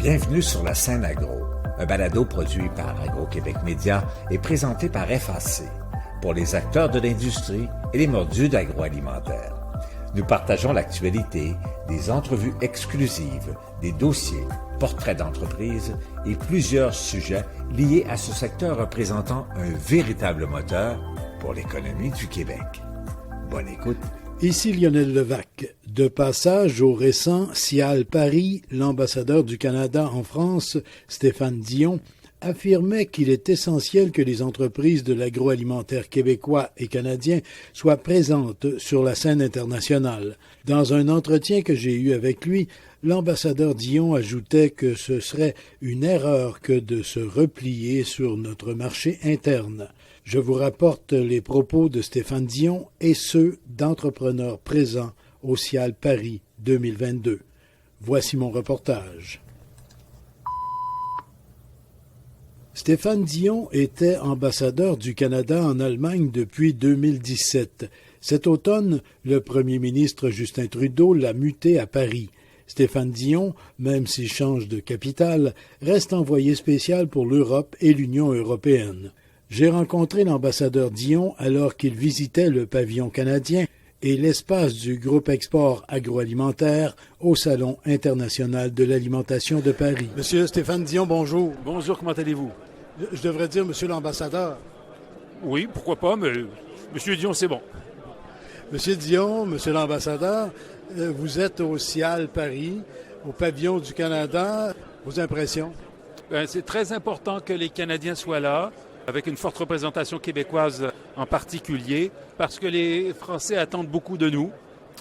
Bienvenue sur la scène agro, un balado produit par Agro-Québec Média et présenté par FAC, pour les acteurs de l'industrie et les mordus d'agroalimentaire. Nous partageons l'actualité, des entrevues exclusives, des dossiers, portraits d'entreprises et plusieurs sujets liés à ce secteur représentant un véritable moteur pour l'économie du Québec. Bonne écoute. Ici Lionel Levac. De passage au récent Cial Paris, l'ambassadeur du Canada en France, Stéphane Dion, affirmait qu'il est essentiel que les entreprises de l'agroalimentaire québécois et canadien soient présentes sur la scène internationale. Dans un entretien que j'ai eu avec lui, l'ambassadeur Dion ajoutait que ce serait une erreur que de se replier sur notre marché interne. Je vous rapporte les propos de Stéphane Dion et ceux d'entrepreneurs présents au Cial Paris 2022. Voici mon reportage. Stéphane Dion était ambassadeur du Canada en Allemagne depuis 2017. Cet automne, le premier ministre Justin Trudeau l'a muté à Paris. Stéphane Dion, même s'il change de capitale, reste envoyé spécial pour l'Europe et l'Union européenne. J'ai rencontré l'ambassadeur Dion alors qu'il visitait le pavillon canadien et l'espace du groupe Export agroalimentaire au Salon international de l'alimentation de Paris. Monsieur Stéphane Dion, bonjour. Bonjour, comment allez-vous? Je devrais dire monsieur l'ambassadeur. Oui, pourquoi pas, mais monsieur Dion, c'est bon. Monsieur Dion, monsieur l'ambassadeur, vous êtes au Cial Paris, au pavillon du Canada. Vos impressions? C'est très important que les Canadiens soient là, avec une forte représentation québécoise en particulier, parce que les Français attendent beaucoup de nous,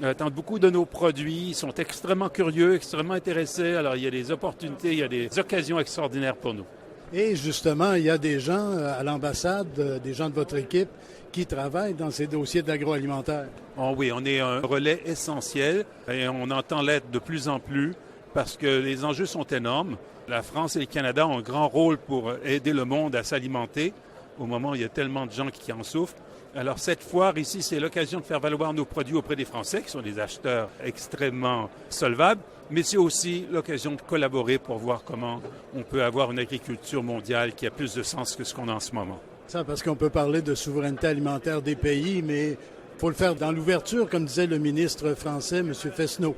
attendent beaucoup de nos produits, ils sont extrêmement curieux, extrêmement intéressés. Alors il y a des opportunités, il y a des occasions extraordinaires pour nous. Et justement, il y a des gens à l'ambassade, des gens de votre équipe, qui travaillent dans ces dossiers d'agroalimentaire. Oh oui, on est un relais essentiel et on entend l'être de plus en plus parce que les enjeux sont énormes. La France et le Canada ont un grand rôle pour aider le monde à s'alimenter au moment où il y a tellement de gens qui en souffrent. Alors cette foire ici, c'est l'occasion de faire valoir nos produits auprès des Français, qui sont des acheteurs extrêmement solvables, mais c'est aussi l'occasion de collaborer pour voir comment on peut avoir une agriculture mondiale qui a plus de sens que ce qu'on a en ce moment. Ça, parce qu'on peut parler de souveraineté alimentaire des pays, mais il faut le faire dans l'ouverture, comme disait le ministre français, M. Fesneau.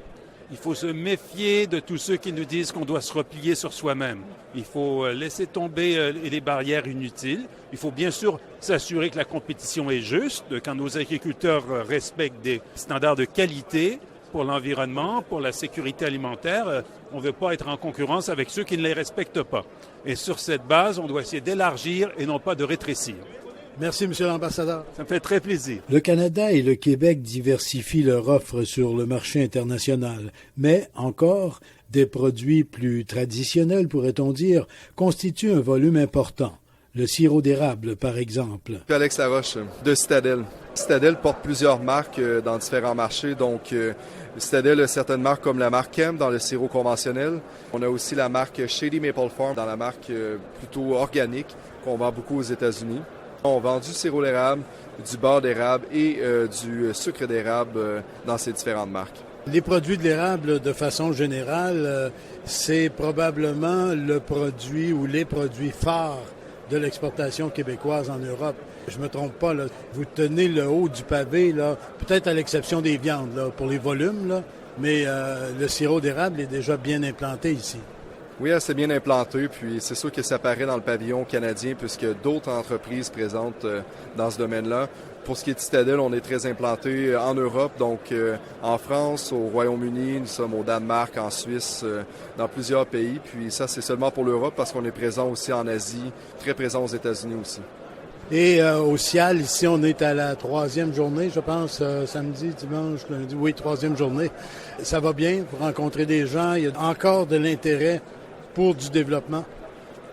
Il faut se méfier de tous ceux qui nous disent qu'on doit se replier sur soi-même. Il faut laisser tomber les barrières inutiles. Il faut bien sûr s'assurer que la compétition est juste, quand nos agriculteurs respectent des standards de qualité pour l'environnement, pour la sécurité alimentaire. On ne veut pas être en concurrence avec ceux qui ne les respectent pas. Et sur cette base, on doit essayer d'élargir et non pas de rétrécir. Merci, monsieur l'ambassadeur. Ça me fait très plaisir. Le Canada et le Québec diversifient leur offre sur le marché international, mais encore, des produits plus traditionnels, pourrait-on dire, constituent un volume important. Le sirop d'érable, par exemple. Alex Laroche, de Citadel. Citadel porte plusieurs marques dans différents marchés, donc Citadel a certaines marques comme la marque Kemp dans le sirop conventionnel. On a aussi la marque Shady Maple Farm dans la marque plutôt organique qu'on vend beaucoup aux États-Unis. On vend du sirop d'érable, du beurre d'érable et du sucre d'érable dans ces différentes marques. Les produits de l'érable, de façon générale, c'est probablement le produit ou les produits phares de l'exportation québécoise en Europe. Je me trompe pas, là. Vous tenez le haut du pavé, là, peut-être à l'exception des viandes, là, pour les volumes, là, mais le sirop d'érable est déjà bien implanté ici. Oui, elle s'est bien implantée, puis c'est sûr que ça paraît dans le pavillon canadien puisque d'autres entreprises présentent dans ce domaine-là. Pour ce qui est de Citadel, on est très implanté en Europe, donc en France, au Royaume-Uni, nous sommes au Danemark, en Suisse, dans plusieurs pays. Puis ça, c'est seulement pour l'Europe parce qu'on est présent aussi en Asie, très présent aux États-Unis aussi. Et au Cial, ici, on est à la 3e journée, je pense, samedi, dimanche, lundi, oui, 3e journée. Ça va bien, vous rencontrez des gens, il y a encore de l'intérêt pour du développement.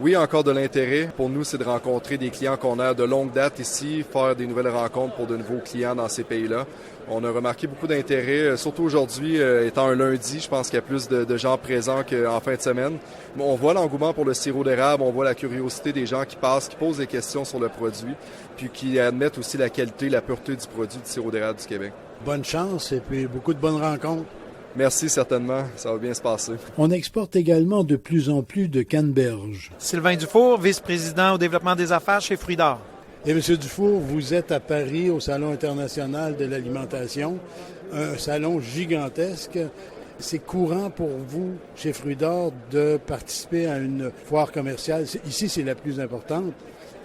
Oui, encore de l'intérêt. Pour nous, c'est de rencontrer des clients qu'on a de longue date ici, faire des nouvelles rencontres pour de nouveaux clients dans ces pays-là. On a remarqué beaucoup d'intérêt, surtout aujourd'hui, étant un lundi, je pense qu'il y a plus de gens présents qu'en fin de semaine. On voit l'engouement pour le sirop d'érable, on voit la curiosité des gens qui passent, qui posent des questions sur le produit, puis qui admettent aussi la qualité, la pureté du produit du sirop d'érable du Québec. Bonne chance et puis beaucoup de bonnes rencontres. Merci, certainement. Ça va bien se passer. On exporte également de plus en plus de canneberges. Sylvain Dufour, vice-président au développement des affaires chez Fruits d'Or. Et M. Dufour, vous êtes à Paris au Salon international de l'alimentation, un salon gigantesque. C'est courant pour vous, chez Fruits d'Or, de participer à une foire commerciale. Ici, c'est la plus importante,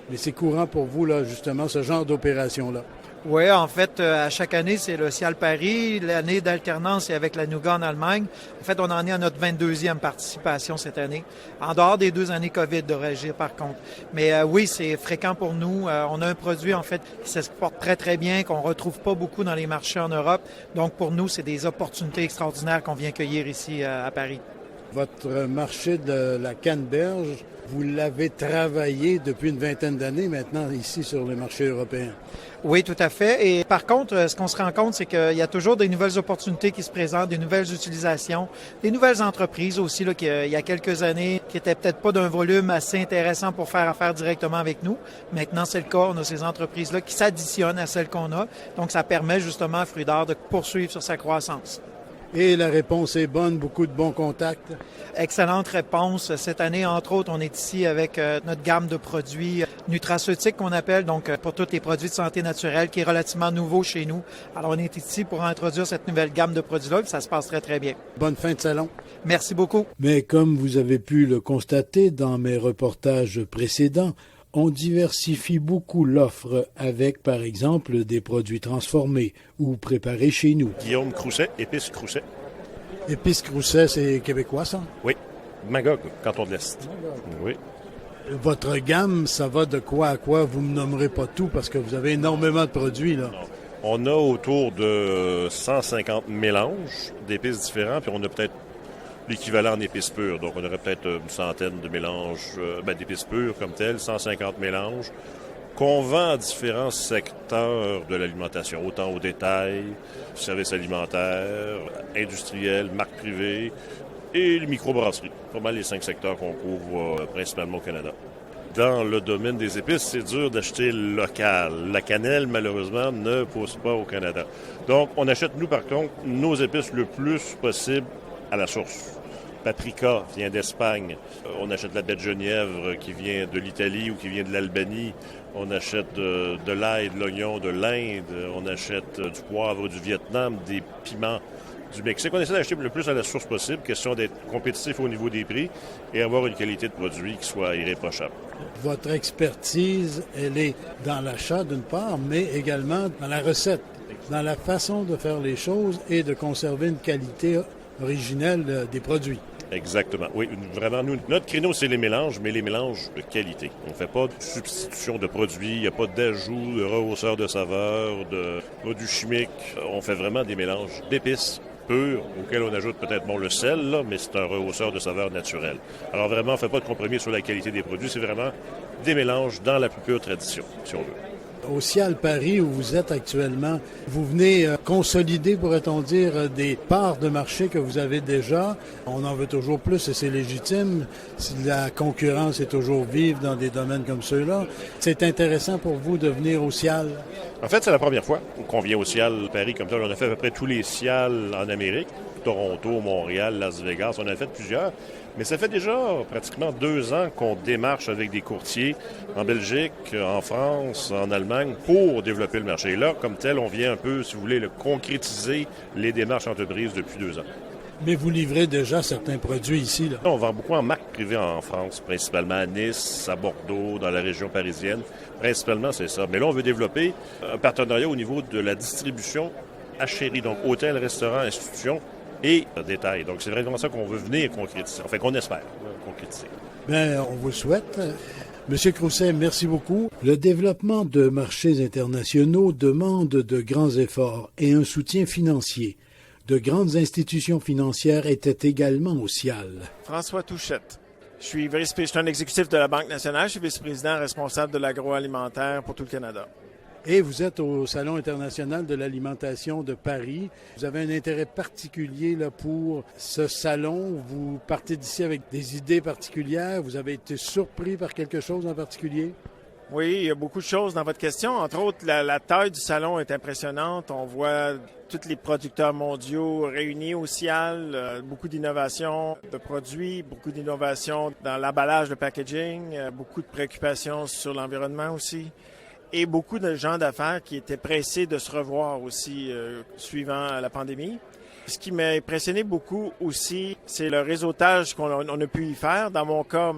mais c'est courant pour vous, là, justement, ce genre d'opération-là. Oui, en fait, à chaque année, c'est le Cial Paris. L'année d'alternance, c'est avec la Nougat en Allemagne. En fait, on en est à notre 22e participation cette année. En dehors des 2 années COVID, devrais-je dire, par contre. Mais oui, c'est fréquent pour nous. On a un produit, en fait, qui s'exporte très, très bien, qu'on retrouve pas beaucoup dans les marchés en Europe. Donc, pour nous, c'est des opportunités extraordinaires qu'on vient cueillir ici à Paris. Votre marché de la canneberge, vous l'avez travaillé depuis une vingtaine d'années maintenant ici sur le marché européen. Oui, tout à fait. Et par contre, ce qu'on se rend compte, c'est qu'il y a toujours des nouvelles opportunités qui se présentent, des nouvelles utilisations, des nouvelles entreprises aussi, là, qu'il y a quelques années, qui étaient peut-être pas d'un volume assez intéressant pour faire affaire directement avec nous. Maintenant, c'est le cas. On a ces entreprises-là qui s'additionnent à celles qu'on a. Donc, ça permet justement à Fruits d'Or de poursuivre sur sa croissance. Et la réponse est bonne, beaucoup de bons contacts. Excellente réponse. Cette année, entre autres, on est ici avec notre gamme de produits nutraceutiques qu'on appelle, donc pour tous les produits de santé naturelle, qui est relativement nouveau chez nous. Alors, on est ici pour introduire cette nouvelle gamme de produits-là, et ça se passe très, très bien. Bonne fin de salon. Merci beaucoup. Mais comme vous avez pu le constater dans mes reportages précédents, on diversifie beaucoup l'offre avec, par exemple, des produits transformés ou préparés chez nous. Guillaume Crousset, Épices Crousset. Épices Crousset, c'est québécois, ça? Oui. Magog, canton de l'Est. Magog. Oui. Votre gamme, ça va de quoi à quoi? Vous ne me nommerez pas tout parce que vous avez énormément de produits, là. Non. On a autour de 150 mélanges d'épices différents, puis on a peut-être l'équivalent en épices pures. Donc, on aurait peut-être une centaine de mélanges d'épices pures comme telles, 150 mélanges, qu'on vend à différents secteurs de l'alimentation, autant au détail, services alimentaires, industriels, marques privées et les microbrasseries. Pas mal les 5 secteurs qu'on couvre principalement au Canada. Dans le domaine des épices, c'est dur d'acheter local. La cannelle, malheureusement, ne pousse pas au Canada. Donc, on achète, nous, par contre, nos épices le plus possible à la source. Paprika vient d'Espagne. On achète la baie de genièvre qui vient de l'Italie ou qui vient de l'Albanie. On achète de l'ail, de l'oignon de l'Inde. On achète du poivre du Vietnam, des piments du Mexique. On essaie d'acheter le plus à la source possible, question d'être compétitif au niveau des prix et avoir une qualité de produit qui soit irréprochable. Votre expertise, elle est dans l'achat d'une part, mais également dans la recette, dans la façon de faire les choses et de conserver une qualité originelle des produits. Exactement. Oui, vraiment, nous, notre créneau, c'est les mélanges, mais les mélanges de qualité. On ne fait pas de substitution de produits, il n'y a pas d'ajout de rehausseur de saveur, de produits chimiques. On fait vraiment des mélanges d'épices pures, auxquels on ajoute peut-être le sel, là, mais c'est un rehausseur de saveur naturel. Alors vraiment, on ne fait pas de compromis sur la qualité des produits, c'est vraiment des mélanges dans la plus pure tradition, si on veut. Au Cial Paris, où vous êtes actuellement, vous venez consolider, pourrait-on dire, des parts de marché que vous avez déjà. On en veut toujours plus et c'est légitime. Si la concurrence est toujours vive dans des domaines comme ceux-là, c'est intéressant pour vous de venir au Cial? En fait, c'est la première fois qu'on vient au Cial Paris comme ça. On a fait à peu près tous les Cials en Amérique. Toronto, Montréal, Las Vegas. On en a fait plusieurs. Mais ça fait déjà pratiquement 2 ans qu'on démarche avec des courtiers en Belgique, en France, en Allemagne pour développer le marché. Et là, comme tel, on vient un peu, si vous voulez, concrétiser les démarches entreprises depuis 2 ans. Mais vous livrez déjà certains produits ici, là? On vend beaucoup en marque privée en France, principalement à Nice, à Bordeaux, dans la région parisienne. Principalement, c'est ça. Mais là, on veut développer un partenariat au niveau de la distribution à chérie, donc hôtels, restaurants, institutions et détail. Donc, c'est vraiment ça qu'on veut venir concrétiser. Enfin, qu'on espère concrétiser. Bien, on vous le souhaite. Monsieur Crousset, merci beaucoup. Le développement de marchés internationaux demande de grands efforts et un soutien financier. De grandes institutions financières étaient également au Cial. François Touchette. Je suis un exécutif de la Banque nationale. Je suis vice-président responsable de l'agroalimentaire pour tout le Canada. Et vous êtes au Salon international de l'alimentation de Paris. Vous avez un intérêt particulier là, pour ce salon. Vous partez d'ici avec des idées particulières. Vous avez été surpris par quelque chose en particulier? Oui, il y a beaucoup de choses dans votre question. Entre autres, la taille du salon est impressionnante. On voit tous les producteurs mondiaux réunis au CIAL, beaucoup d'innovations de produits, beaucoup d'innovations dans l'emballage, le packaging, beaucoup de préoccupations sur l'environnement aussi. Et beaucoup de gens d'affaires qui étaient pressés de se revoir aussi suivant la pandémie. Ce qui m'a impressionné beaucoup aussi, c'est le réseautage qu'on a pu y faire. Dans mon cas,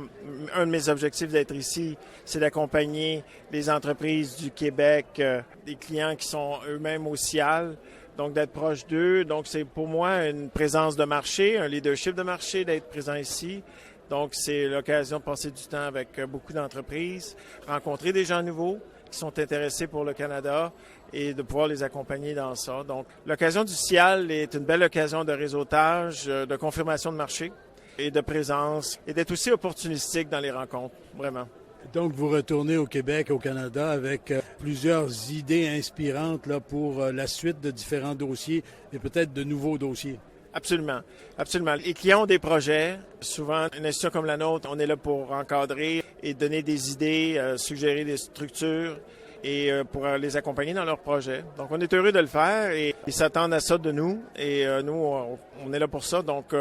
un de mes objectifs d'être ici, c'est d'accompagner les entreprises du Québec, des clients qui sont eux-mêmes au CIAL, donc d'être proche d'eux. Donc c'est pour moi une présence de marché, un leadership de marché, d'être présent ici. Donc c'est l'occasion de passer du temps avec beaucoup d'entreprises, rencontrer des gens nouveaux qui sont intéressés pour le Canada et de pouvoir les accompagner dans ça. Donc, l'occasion du CIAL est une belle occasion de réseautage, de confirmation de marché et de présence et d'être aussi opportunistique dans les rencontres, vraiment. Donc, vous retournez au Québec, au Canada, avec plusieurs idées inspirantes là, pour la suite de différents dossiers et peut-être de nouveaux dossiers. Absolument, absolument. Les clients ont des projets. Souvent, une institution comme la nôtre, on est là pour encadrer et donner des idées, suggérer des structures et pour les accompagner dans leurs projets. Donc, on est heureux de le faire et ils s'attendent à ça de nous. Et nous, on est là pour ça. Donc,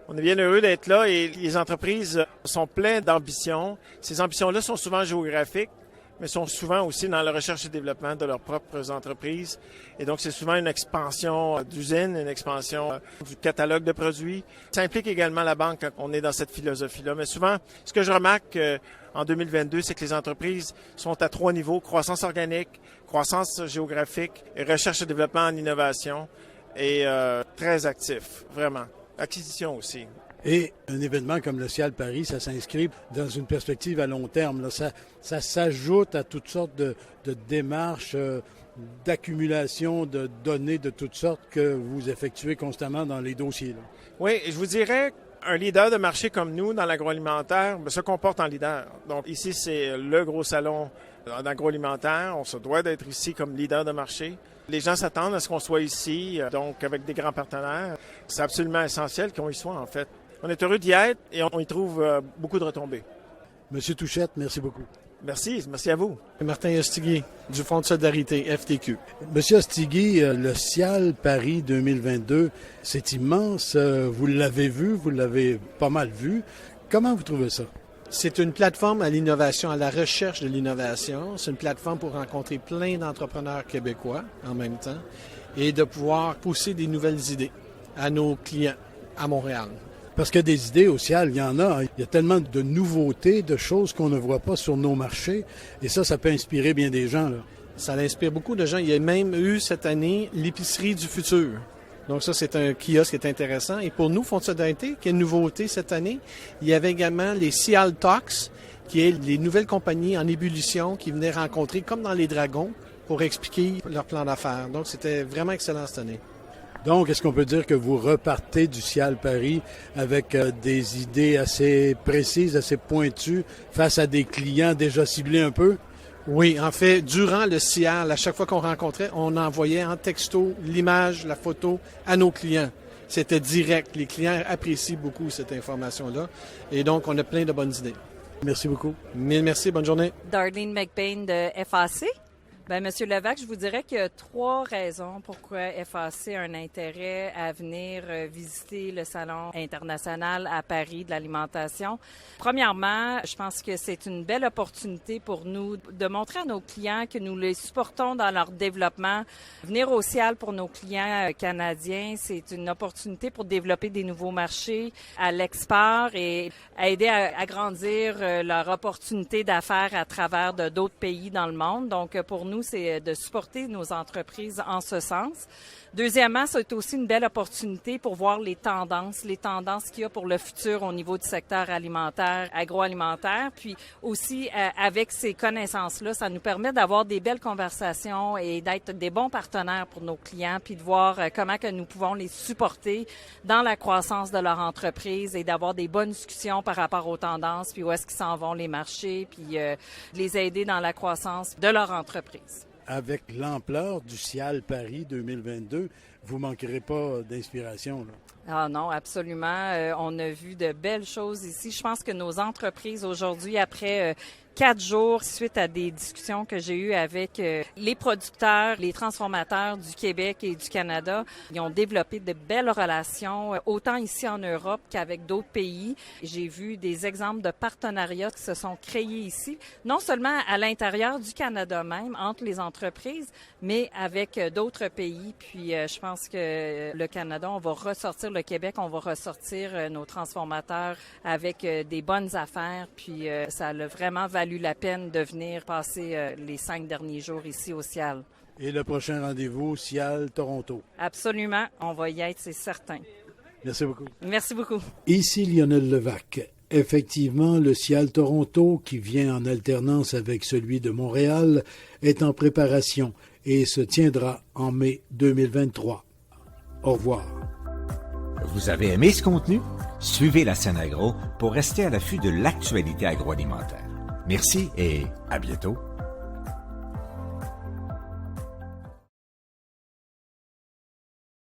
on est bien heureux d'être là et les entreprises sont pleines d'ambitions. Ces ambitions-là sont souvent géographiques, mais sont souvent aussi dans la recherche et développement de leurs propres entreprises. Et donc, c'est souvent une expansion d'usines, une expansion du catalogue de produits. Ça implique également la banque quand on est dans cette philosophie-là. Mais souvent, ce que je remarque en 2022, c'est que les entreprises sont à 3 niveaux: croissance organique, croissance géographique et recherche et développement en innovation. Et très actifs, vraiment. Acquisition aussi. Et un événement comme le CIAL Paris, ça s'inscrit dans une perspective à long terme. Là. Ça s'ajoute à toutes sortes de démarches, d'accumulation de données de toutes sortes que vous effectuez constamment dans les dossiers. Là. Oui, je vous dirais, un leader de marché comme nous dans l'agroalimentaire se comporte en leader. Donc ici, c'est le gros salon en agroalimentaire. On se doit d'être ici comme leader de marché. Les gens s'attendent à ce qu'on soit ici, donc avec des grands partenaires. C'est absolument essentiel qu'on y soit, en fait. On est heureux d'y être et on y trouve beaucoup de retombées. Monsieur Touchette, merci beaucoup. Merci à vous. Martin Ostigui, du Fonds de solidarité, FTQ. Monsieur Ostigui, le CIAL Paris 2022, c'est immense. Vous l'avez vu, vous l'avez pas mal vu. Comment vous trouvez ça? C'est une plateforme à l'innovation, à la recherche de l'innovation. C'est une plateforme pour rencontrer plein d'entrepreneurs québécois en même temps et de pouvoir pousser des nouvelles idées à nos clients à Montréal. Parce que des idées au CIAL, il y en a. Il y a tellement de nouveautés, de choses qu'on ne voit pas sur nos marchés. Et ça peut inspirer bien des gens. Là. Ça inspire beaucoup de gens. Il y a même eu cette année l'épicerie du futur. Donc ça, c'est un kiosque qui est intéressant. Et pour nous, Fonds de solidarité, qui est une nouveauté cette année, il y avait également les CIAL Talks, qui est les nouvelles compagnies en ébullition qui venaient rencontrer, comme dans les Dragons, pour expliquer leur plan d'affaires. Donc c'était vraiment excellent cette année. Donc, est-ce qu'on peut dire que vous repartez du CIAL Paris avec des idées assez précises, assez pointues, face à des clients déjà ciblés un peu? Oui, en fait, durant le CIAL, à chaque fois qu'on rencontrait, on envoyait en texto l'image, la photo à nos clients. C'était direct. Les clients apprécient beaucoup cette information-là. Et donc, on a plein de bonnes idées. Merci beaucoup. Mille merci, bonne journée. Darlene McBain de FAC. Bien, Monsieur Levac, je vous dirais qu'il y a 3 raisons pourquoi FAC a un intérêt à venir visiter le Salon international à Paris de l'alimentation. Premièrement, je pense que c'est une belle opportunité pour nous de montrer à nos clients que nous les supportons dans leur développement. Venir au CIAL pour nos clients canadiens, c'est une opportunité pour développer des nouveaux marchés à l'export et aider à agrandir leur opportunité d'affaires à travers d'autres pays dans le monde. Donc, pour nous, c'est de supporter nos entreprises en ce sens. Deuxièmement, c'est aussi une belle opportunité pour voir les tendances qu'il y a pour le futur au niveau du secteur alimentaire, agroalimentaire. Puis aussi, avec ces connaissances-là, ça nous permet d'avoir des belles conversations et d'être des bons partenaires pour nos clients, puis de voir comment que nous pouvons les supporter dans la croissance de leur entreprise et d'avoir des bonnes discussions par rapport aux tendances, puis où est-ce qu'ils s'en vont les marchés, puis les aider dans la croissance de leur entreprise. Avec l'ampleur du CIAL Paris 2022, vous manquerez pas d'inspiration, là. Ah non, absolument. On a vu de belles choses ici. Je pense que nos entreprises aujourd'hui, après 4 jours, suite à des discussions que j'ai eues avec les producteurs, les transformateurs du Québec et du Canada, ils ont développé de belles relations, autant ici en Europe qu'avec d'autres pays. J'ai vu des exemples de partenariats qui se sont créés ici, non seulement à l'intérieur du Canada même, entre les entreprises, mais avec d'autres pays. Puis je pense que le Canada, on va ressortir le Québec, on va ressortir nos transformateurs avec des bonnes affaires. Puis ça a vraiment valu la peine de venir passer les 5 derniers jours ici au CIAL. Et le prochain rendez-vous, CIAL Toronto. Absolument, on va y être, c'est certain. Merci beaucoup. Merci beaucoup. Ici Lionel Levac. Effectivement, le CIAL Toronto, qui vient en alternance avec celui de Montréal, est en préparation et se tiendra en mai 2023. Au revoir. Vous avez aimé ce contenu? Suivez la scène agro pour rester à l'affût de l'actualité agroalimentaire. Merci et à bientôt.